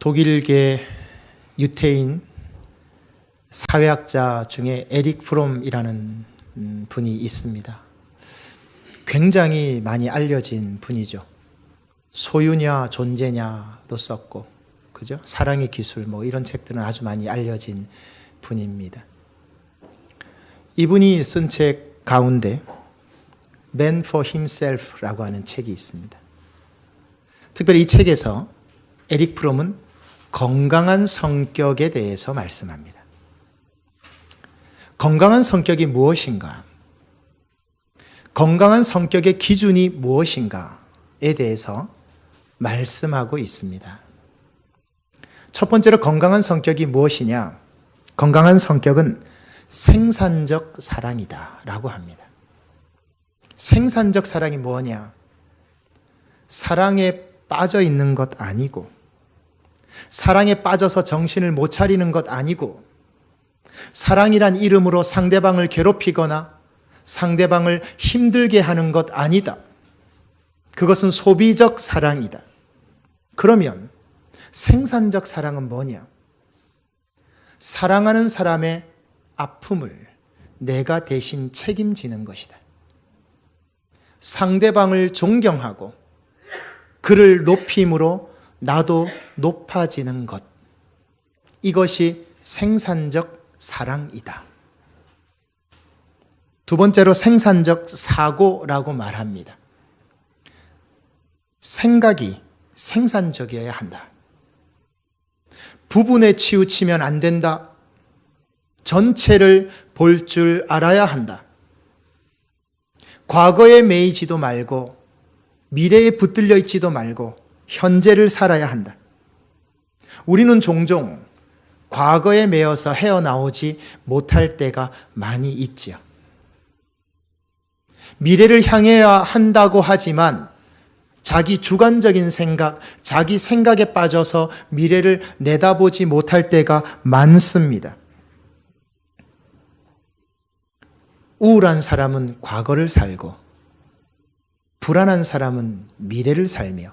독일계 유태인 사회학자 중에 에릭 프롬이라는 분이 있습니다. 굉장히 많이 알려진 분이죠. 소유냐 존재냐도 썼고, 그죠? 사랑의 기술 이런 책들은 아주 많이 알려진 분입니다. 이분이 쓴 책 가운데 Man for Himself라고 하는 책이 있습니다. 특별히 이 책에서 에릭 프롬은 건강한 성격에 대해서 말씀합니다. 건강한 성격이 무엇인가? 건강한 성격의 기준이 무엇인가에 대해서 말씀하고 있습니다. 첫 번째로 건강한 성격이 무엇이냐? 건강한 성격은 생산적 사랑이다 라고 합니다. 생산적 사랑이 뭐냐? 사랑에 빠져 있는 것 아니고, 사랑에 빠져서 정신을 못 차리는 것 아니고, 사랑이란 이름으로 상대방을 괴롭히거나 상대방을 힘들게 하는 것 아니다. 그것은 소비적 사랑이다. 그러면 생산적 사랑은 뭐냐? 사랑하는 사람의 아픔을 내가 대신 책임지는 것이다. 상대방을 존경하고 그를 높임으로 나도 높아지는 것. 이것이 생산적 사랑이다. 두 번째로 생산적 사고라고 말합니다. 생각이 생산적이어야 한다. 부분에 치우치면 안 된다. 전체를 볼 줄 알아야 한다. 과거에 매이지도 말고 미래에 붙들려 있지도 말고 현재를 살아야 한다. 우리는 종종 과거에 매여서 헤어나오지 못할 때가 많이 있지요. 미래를 향해야 한다고 하지만 자기 주관적인 생각, 자기 생각에 빠져서 미래를 내다보지 못할 때가 많습니다. 우울한 사람은 과거를 살고, 불안한 사람은 미래를 살며,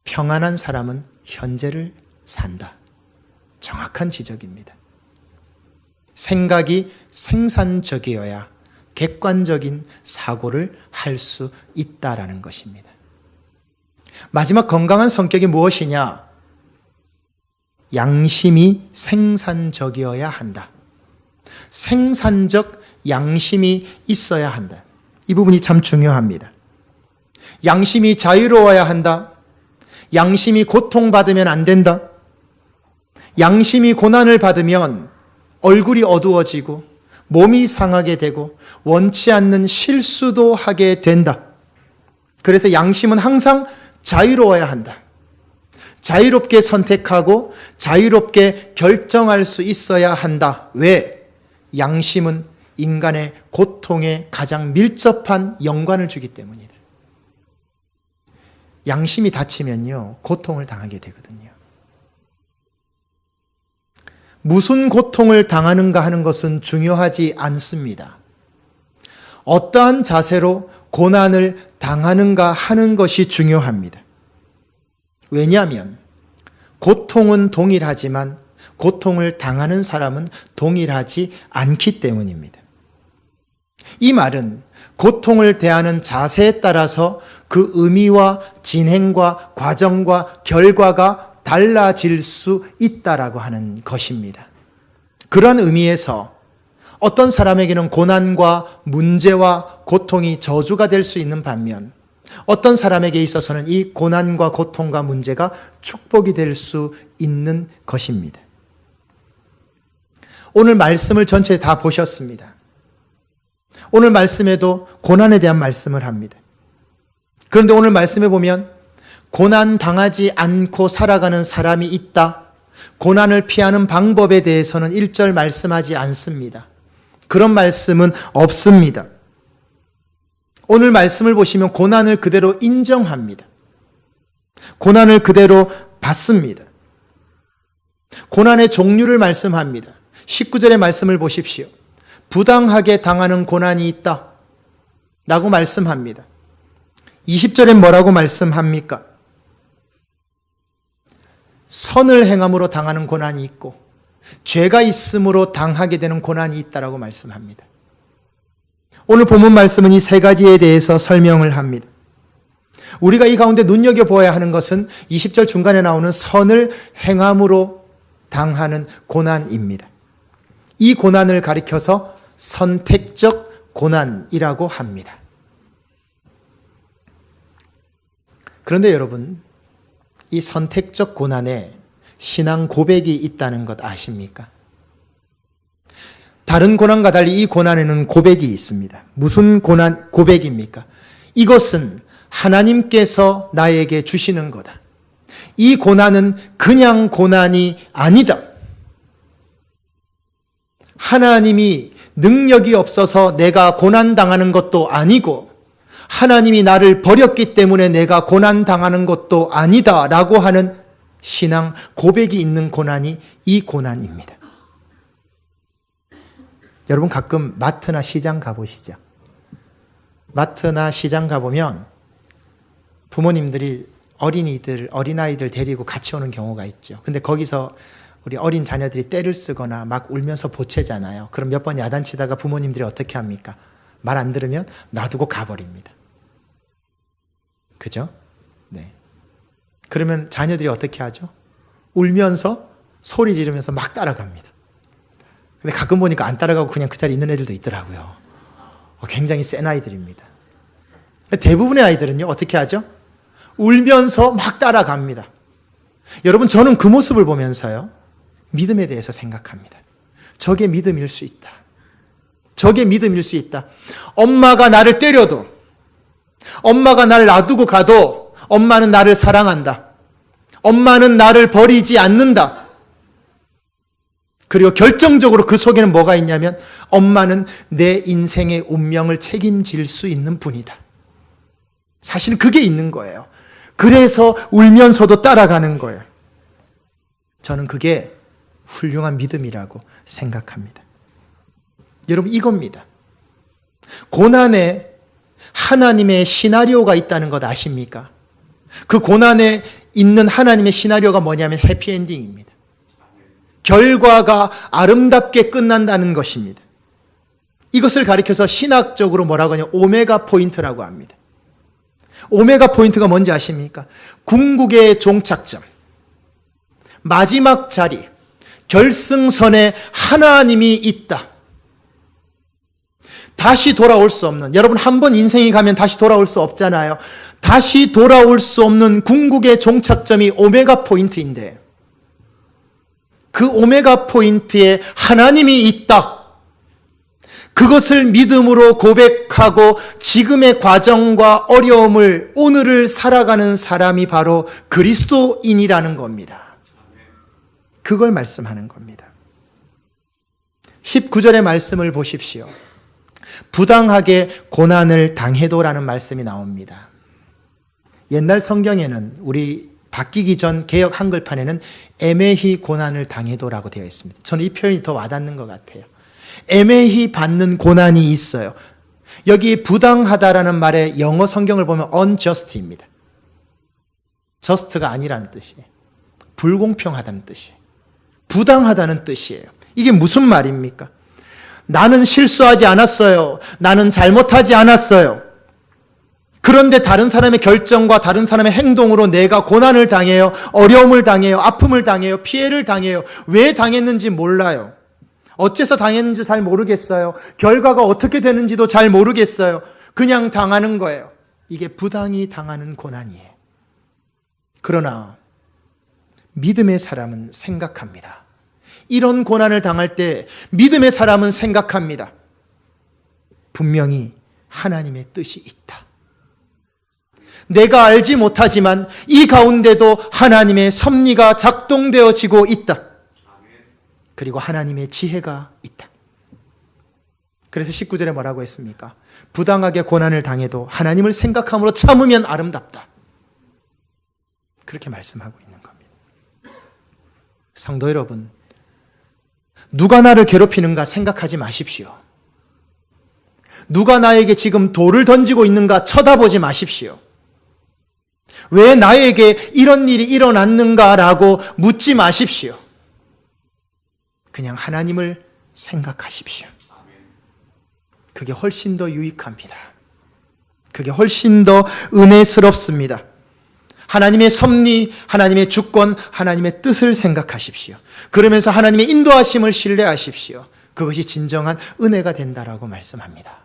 평안한 사람은 현재를 산다. 정확한 지적입니다. 생각이 생산적이어야 객관적인 사고를 할 수 있다라는 것입니다. 마지막 건강한 성격이 무엇이냐? 양심이 생산적이어야 한다. 생산적 양심이 있어야 한다. 이 부분이 참 중요합니다. 양심이 자유로워야 한다. 양심이 고통받으면 안 된다. 양심이 고난을 받으면 얼굴이 어두워지고 몸이 상하게 되고 원치 않는 실수도 하게 된다. 그래서 양심은 항상 자유로워야 한다. 자유롭게 선택하고 자유롭게 결정할 수 있어야 한다. 왜? 양심은 인간의 고통에 가장 밀접한 연관을 주기 때문이다. 양심이 다치면요, 고통을 당하게 되거든요. 무슨 고통을 당하는가 하는 것은 중요하지 않습니다. 어떠한 자세로 고난을 당하는가 하는 것이 중요합니다. 왜냐하면 고통은 동일하지만 고통을 당하는 사람은 동일하지 않기 때문입니다. 이 말은 고통을 대하는 자세에 따라서 그 의미와 진행과 과정과 결과가 달라질 수 있다라고 하는 것입니다. 그런 의미에서 어떤 사람에게는 고난과 문제와 고통이 저주가 될 수 있는 반면 어떤 사람에게 있어서는 이 고난과 고통과 문제가 축복이 될 수 있는 것입니다. 오늘 말씀을 전체 다 보셨습니다. 오늘 말씀에도 고난에 대한 말씀을 합니다. 그런데 오늘 말씀에 보면 고난 당하지 않고 살아가는 사람이 있다. 고난을 피하는 방법에 대해서는 1절 말씀하지 않습니다. 그런 말씀은 없습니다. 오늘 말씀을 보시면 고난을 그대로 인정합니다. 고난을 그대로 받습니다. 고난의 종류를 말씀합니다. 19절의 말씀을 보십시오. 부당하게 당하는 고난이 있다 라고 말씀합니다. 20절엔 뭐라고 말씀합니까? 선을 행함으로 당하는 고난이 있고 죄가 있음으로 당하게 되는 고난이 있다라고 말씀합니다. 오늘 본문 말씀은 이 세 가지에 대해서 설명을 합니다. 우리가 이 가운데 눈여겨보아야 하는 것은 20절 중간에 나오는 선을 행함으로 당하는 고난입니다. 이 고난을 가리켜서 선택적 고난이라고 합니다. 그런데 여러분, 이 선택적 고난에 신앙 고백이 있다는 것 아십니까? 다른 고난과 달리 이 고난에는 고백이 있습니다. 무슨 고백입니까? 이것은 하나님께서 나에게 주시는 거다. 이 고난은 그냥 고난이 아니다. 하나님이 능력이 없어서 내가 고난당하는 것도 아니고 하나님이 나를 버렸기 때문에 내가 고난당하는 것도 아니다 라고 하는 신앙 고백이 있는 고난이 이 고난입니다. 여러분 가끔 마트나 시장 가보시죠. 마트나 시장 가보면 부모님들이 어린아이들 데리고 같이 오는 경우가 있죠. 근데 거기서 우리 어린 자녀들이 떼를 쓰거나 막 울면서 보채잖아요. 그럼 몇 번 야단치다가 부모님들이 어떻게 합니까? 말 안 들으면 놔두고 가버립니다. 그죠? 네. 그러면 자녀들이 어떻게 하죠? 울면서 소리 지르면서 막 따라갑니다. 근데 가끔 보니까 안 따라가고 그냥 그 자리에 있는 애들도 있더라고요. 굉장히 센 아이들입니다. 대부분의 아이들은요, 어떻게 하죠? 울면서 막 따라갑니다. 여러분, 저는 그 모습을 보면서요, 믿음에 대해서 생각합니다. 저게 믿음일 수 있다. 저게 믿음일 수 있다. 엄마가 나를 때려도, 엄마가 나를 놔두고 가도 엄마는 나를 사랑한다. 엄마는 나를 버리지 않는다. 그리고 결정적으로 그 속에는 뭐가 있냐면 엄마는 내 인생의 운명을 책임질 수 있는 분이다. 사실은 그게 있는 거예요. 그래서 울면서도 따라가는 거예요. 저는 그게 훌륭한 믿음이라고 생각합니다. 여러분, 이겁니다. 고난에 하나님의 시나리오가 있다는 것 아십니까? 그 고난에 있는 하나님의 시나리오가 뭐냐면 해피엔딩입니다. 결과가 아름답게 끝난다는 것입니다. 이것을 가리켜서 신학적으로 뭐라고 하냐면 오메가 포인트라고 합니다. 오메가 포인트가 뭔지 아십니까? 궁극의 종착점, 마지막 자리, 결승선에 하나님이 있다. 다시 돌아올 수 없는, 여러분 한 번 인생이 가면 다시 돌아올 수 없잖아요. 다시 돌아올 수 없는 궁극의 종착점이 오메가 포인트인데 그 오메가 포인트에 하나님이 있다. 그것을 믿음으로 고백하고 지금의 과정과 어려움을, 오늘을 살아가는 사람이 바로 그리스도인이라는 겁니다. 그걸 말씀하는 겁니다. 19절의 말씀을 보십시오. 부당하게 고난을 당해도라는 말씀이 나옵니다. 옛날 성경에는, 우리 바뀌기 전 개역 한글판에는 애매히 고난을 당해도라고 되어 있습니다. 저는 이 표현이 더 와닿는 것 같아요. 애매히 받는 고난이 있어요. 여기 부당하다라는 말의 영어 성경을 보면 unjust입니다. just가 아니라는 뜻이에요. 불공평하다는 뜻이에요. 부당하다는 뜻이에요. 이게 무슨 말입니까? 나는 실수하지 않았어요. 나는 잘못하지 않았어요. 그런데 다른 사람의 결정과 다른 사람의 행동으로 내가 고난을 당해요. 어려움을 당해요. 아픔을 당해요. 피해를 당해요. 왜 당했는지 몰라요. 어째서 당했는지 잘 모르겠어요. 결과가 어떻게 되는지도 잘 모르겠어요. 그냥 당하는 거예요. 이게 부당히 당하는 고난이에요. 그러나 믿음의 사람은 생각합니다. 이런 고난을 당할 때 믿음의 사람은 생각합니다. 분명히 하나님의 뜻이 있다. 내가 알지 못하지만 이 가운데도 하나님의 섭리가 작동되어지고 있다. 그리고 하나님의 지혜가 있다. 그래서 19절에 뭐라고 했습니까? 부당하게 고난을 당해도 하나님을 생각함으로 참으면 아름답다. 그렇게 말씀하고 있는 겁니다. 성도 여러분, 누가 나를 괴롭히는가 생각하지 마십시오. 누가 나에게 지금 돌을 던지고 있는가 쳐다보지 마십시오. 왜 나에게 이런 일이 일어났는가라고 묻지 마십시오. 그냥 하나님을 생각하십시오. 그게 훨씬 더 유익합니다. 그게 훨씬 더 은혜스럽습니다. 하나님의 섭리, 하나님의 주권, 하나님의 뜻을 생각하십시오. 그러면서 하나님의 인도하심을 신뢰하십시오. 그것이 진정한 은혜가 된다라고 말씀합니다.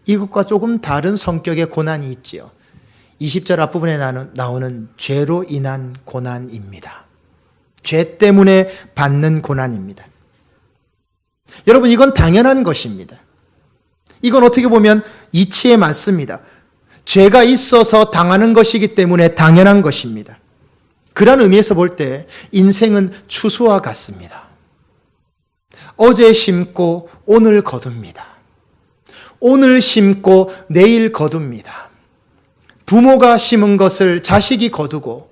이것과 조금 다른 성격의 고난이 있지요. 20절 앞부분에 나오는 죄로 인한 고난입니다. 죄 때문에 받는 고난입니다. 여러분, 이건 당연한 것입니다. 이건 어떻게 보면 이치에 맞습니다. 죄가 있어서 당하는 것이기 때문에 당연한 것입니다. 그런 의미에서 볼 때 인생은 추수와 같습니다. 어제 심고 오늘 거둡니다. 오늘 심고 내일 거둡니다. 부모가 심은 것을 자식이 거두고,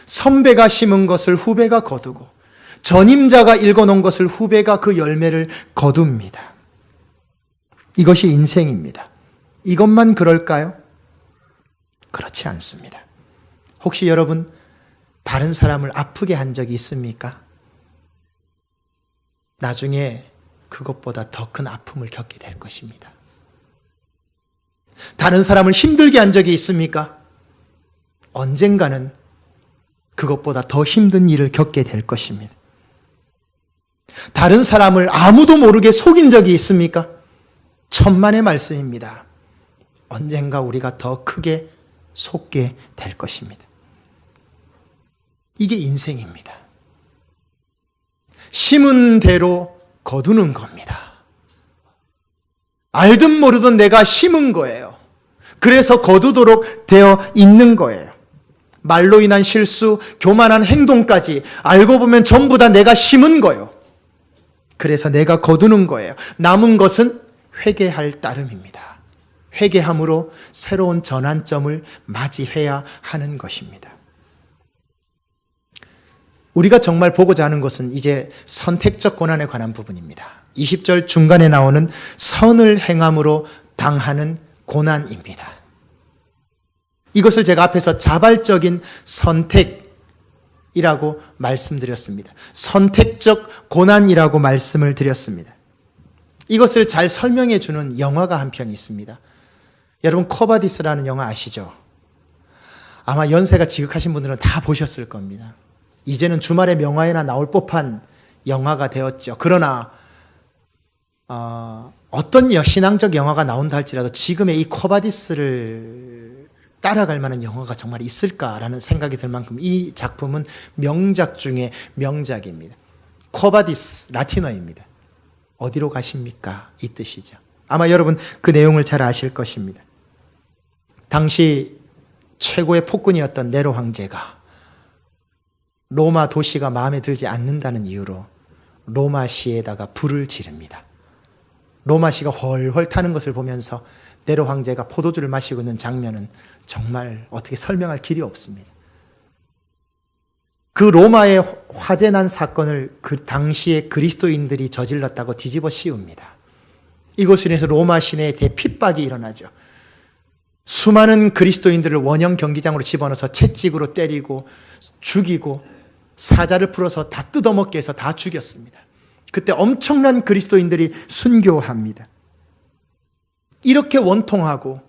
선배가 심은 것을 후배가 거두고, 전임자가 읽어놓은 것을 후배가 그 열매를 거둡니다. 이것이 인생입니다. 이것만 그럴까요? 그렇지 않습니다. 혹시 여러분 다른 사람을 아프게 한 적이 있습니까? 나중에 그것보다 더 큰 아픔을 겪게 될 것입니다. 다른 사람을 힘들게 한 적이 있습니까? 언젠가는 그것보다 더 힘든 일을 겪게 될 것입니다. 다른 사람을 아무도 모르게 속인 적이 있습니까? 천만의 말씀입니다. 언젠가 우리가 더 크게 속게 될 것입니다. 이게 인생입니다. 심은 대로 거두는 겁니다. 알든 모르든 내가 심은 거예요. 그래서 거두도록 되어 있는 거예요. 말로 인한 실수, 교만한 행동까지 알고 보면 전부 다 내가 심은 거예요. 그래서 내가 거두는 거예요. 남은 것은 회개할 따름입니다. 회개함으로 새로운 전환점을 맞이해야 하는 것입니다. 우리가 정말 보고자 하는 것은 이제 선택적 고난에 관한 부분입니다. 20절 중간에 나오는 선을 행함으로 당하는 고난입니다. 이것을 제가 앞에서 자발적인 선택이라고 말씀드렸습니다. 선택적 고난이라고 말씀을 드렸습니다. 이것을 잘 설명해 주는 영화가 한 편 있습니다. 여러분, 코바디스라는 영화 아시죠? 아마 연세가 지극하신 분들은 다 보셨을 겁니다. 이제는 주말에 명화에나 나올 법한 영화가 되었죠. 그러나 어떤 신앙적 영화가 나온다 할지라도 지금의 이 코바디스를 따라갈 만한 영화가 정말 있을까라는 생각이 들 만큼 이 작품은 명작 중에 명작입니다. 코바디스, 라틴어입니다. 어디로 가십니까? 이 뜻이죠. 아마 여러분 그 내용을 잘 아실 것입니다. 당시 최고의 폭군이었던 네로 황제가 로마 도시가 마음에 들지 않는다는 이유로 로마시에다가 불을 지릅니다. 로마시가 훨훨 타는 것을 보면서 네로 황제가 포도주를 마시고 있는 장면은 정말 어떻게 설명할 길이 없습니다. 그 로마의 화재 난 사건을 그 당시에 그리스도인들이 저질렀다고 뒤집어 씌웁니다. 이것으로 인해서 로마 시내에 대핍박이 일어나죠. 수많은 그리스도인들을 원형 경기장으로 집어넣어서 채찍으로 때리고 죽이고 사자를 풀어서 다 뜯어먹게 해서 다 죽였습니다. 그때 엄청난 그리스도인들이 순교합니다. 이렇게 원통하고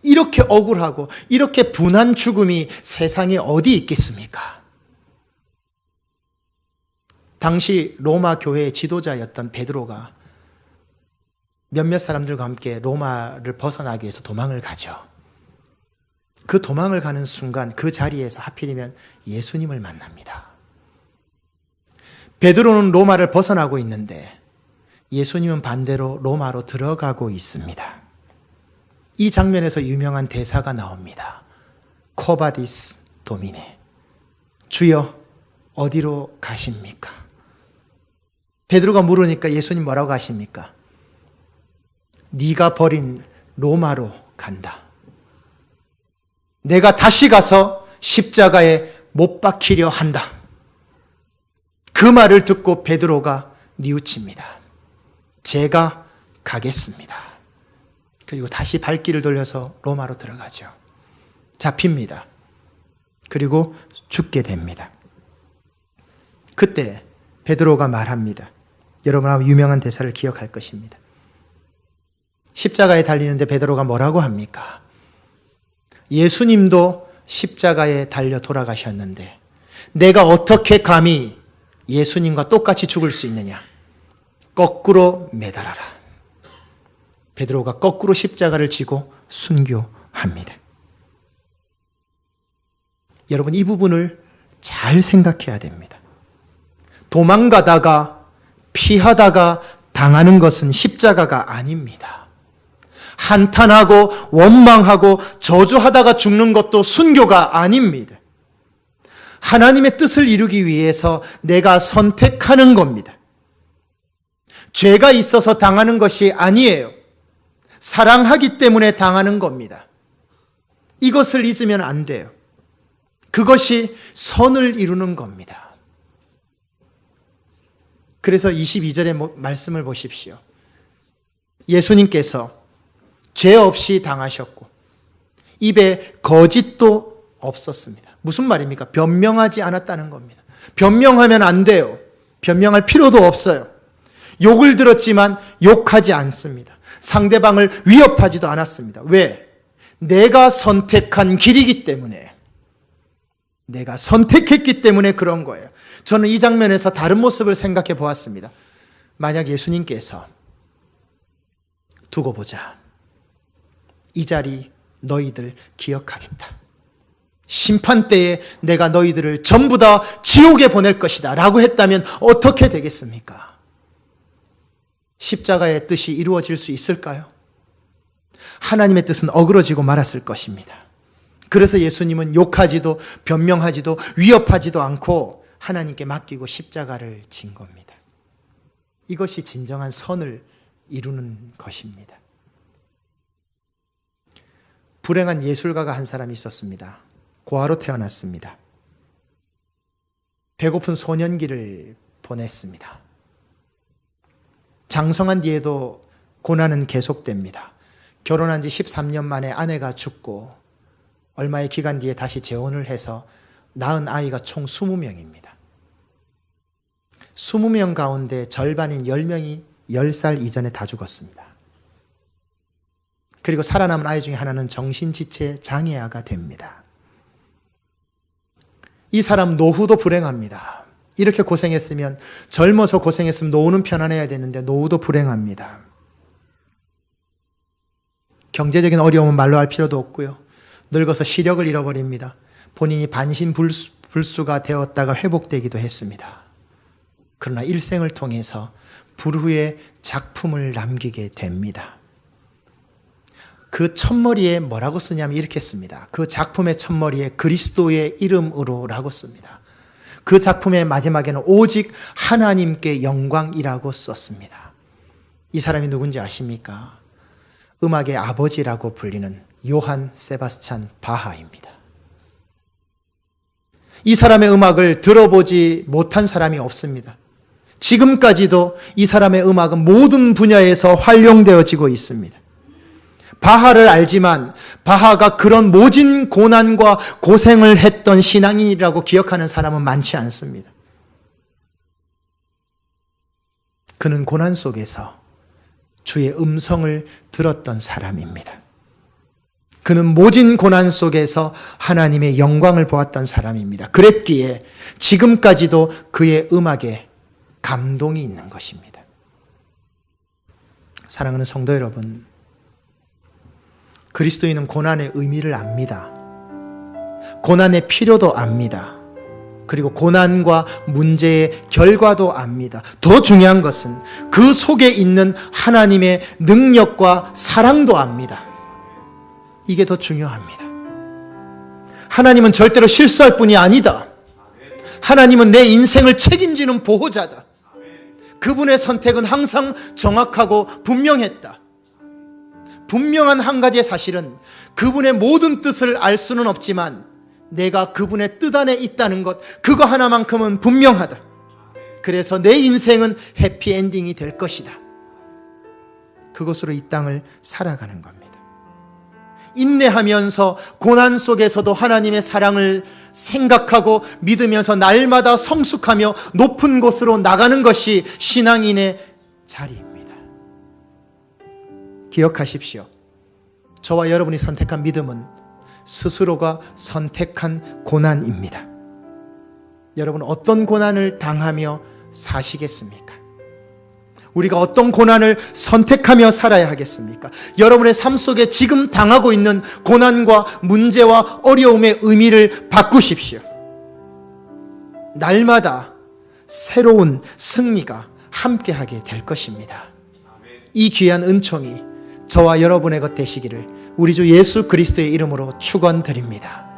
이렇게 억울하고 이렇게 분한 죽음이 세상에 어디 있겠습니까? 당시 로마 교회의 지도자였던 베드로가 몇몇 사람들과 함께 로마를 벗어나기 위해서 도망을 가죠. 그 도망을 가는 순간 그 자리에서 하필이면 예수님을 만납니다. 베드로는 로마를 벗어나고 있는데 예수님은 반대로 로마로 들어가고 있습니다. 이 장면에서 유명한 대사가 나옵니다. 코바디스 도미네. 주여, 어디로 가십니까? 베드로가 물으니까 예수님 뭐라고 하십니까? 네가 버린 로마로 간다. 내가 다시 가서 십자가에 못 박히려 한다. 그 말을 듣고 베드로가 뉘우칩니다. 제가 가겠습니다. 그리고 다시 발길을 돌려서 로마로 들어가죠. 잡힙니다. 그리고 죽게 됩니다. 그때 베드로가 말합니다. 여러분 아마 유명한 대사를 기억할 것입니다. 십자가에 달리는데 베드로가 뭐라고 합니까? 예수님도 십자가에 달려 돌아가셨는데 내가 어떻게 감히 예수님과 똑같이 죽을 수 있느냐? 거꾸로 매달아라. 베드로가 거꾸로 십자가를 지고 순교합니다. 여러분 이 부분을 잘 생각해야 됩니다. 도망가다가 피하다가 당하는 것은 십자가가 아닙니다. 한탄하고 원망하고 저주하다가 죽는 것도 순교가 아닙니다. 하나님의 뜻을 이루기 위해서 내가 선택하는 겁니다. 죄가 있어서 당하는 것이 아니에요. 사랑하기 때문에 당하는 겁니다. 이것을 잊으면 안 돼요. 그것이 선을 이루는 겁니다. 그래서 22절의 말씀을 보십시오. 예수님께서 죄 없이 당하셨고 입에 거짓도 없었습니다. 무슨 말입니까? 변명하지 않았다는 겁니다. 변명하면 안 돼요. 변명할 필요도 없어요. 욕을 들었지만 욕하지 않습니다. 상대방을 위협하지도 않았습니다. 왜? 내가 선택한 길이기 때문에. 내가 선택했기 때문에 그런 거예요. 저는 이 장면에서 다른 모습을 생각해 보았습니다. 만약 예수님께서 두고 보자. 이 자리 너희들 기억하겠다. 심판 때에 내가 너희들을 전부 다 지옥에 보낼 것이다 라고 했다면 어떻게 되겠습니까? 십자가의 뜻이 이루어질 수 있을까요? 하나님의 뜻은 어그러지고 말았을 것입니다. 그래서 예수님은 욕하지도 변명하지도 위협하지도 않고 하나님께 맡기고 십자가를 진 겁니다. 이것이 진정한 선을 이루는 것입니다. 불행한 예술가가 한 사람이 있었습니다. 고아로 태어났습니다. 배고픈 소년기를 보냈습니다. 장성한 뒤에도 고난은 계속됩니다. 결혼한 지 13년 만에 아내가 죽고 얼마의 기간 뒤에 다시 재혼을 해서 낳은 아이가 총 20명입니다. 20명 가운데 절반인 10명이 10살 이전에 다 죽었습니다. 그리고 살아남은 아이 중에 하나는 정신지체 장애아가 됩니다. 이 사람 노후도 불행합니다. 이렇게 고생했으면 젊어서 고생했으면 노후는 편안해야 되는데 노후도 불행합니다. 경제적인 어려움은 말로 할 필요도 없고요. 늙어서 시력을 잃어버립니다. 본인이 반신불수가 되었다가 회복되기도 했습니다. 그러나 일생을 통해서 불후의 작품을 남기게 됩니다. 그 첫머리에 뭐라고 쓰냐면 이렇게 씁니다. 그 작품의 첫머리에 그리스도의 이름으로 라고 씁니다. 그 작품의 마지막에는 오직 하나님께 영광이라고 썼습니다. 이 사람이 누군지 아십니까? 음악의 아버지라고 불리는 요한 세바스찬 바하입니다. 이 사람의 음악을 들어보지 못한 사람이 없습니다. 지금까지도 이 사람의 음악은 모든 분야에서 활용되어지고 있습니다. 바하를 알지만 바하가 그런 모진 고난과 고생을 했던 신앙인이라고 기억하는 사람은 많지 않습니다. 그는 고난 속에서 주의 음성을 들었던 사람입니다. 그는 모진 고난 속에서 하나님의 영광을 보았던 사람입니다. 그랬기에 지금까지도 그의 음악에 감동이 있는 것입니다. 사랑하는 성도 여러분, 그리스도인은 고난의 의미를 압니다. 고난의 필요도 압니다. 그리고 고난과 문제의 결과도 압니다. 더 중요한 것은 그 속에 있는 하나님의 능력과 사랑도 압니다. 이게 더 중요합니다. 하나님은 절대로 실수할 분이 아니다. 하나님은 내 인생을 책임지는 보호자다. 그분의 선택은 항상 정확하고 분명했다. 분명한 한 가지의 사실은 그분의 모든 뜻을 알 수는 없지만 내가 그분의 뜻 안에 있다는 것, 그거 하나만큼은 분명하다. 그래서 내 인생은 해피엔딩이 될 것이다. 그것으로 이 땅을 살아가는 겁니다. 인내하면서 고난 속에서도 하나님의 사랑을 생각하고 믿으면서 날마다 성숙하며 높은 곳으로 나가는 것이 신앙인의 자리입니다. 기억하십시오. 저와 여러분이 선택한 믿음은 스스로가 선택한 고난입니다. 여러분, 어떤 고난을 당하며 사시겠습니까? 우리가 어떤 고난을 선택하며 살아야 하겠습니까? 여러분의 삶 속에 지금 당하고 있는 고난과 문제와 어려움의 의미를 바꾸십시오. 날마다 새로운 승리가 함께하게 될 것입니다. 이 귀한 은총이 저와 여러분의 것 되시기를 우리 주 예수 그리스도의 이름으로 축원드립니다.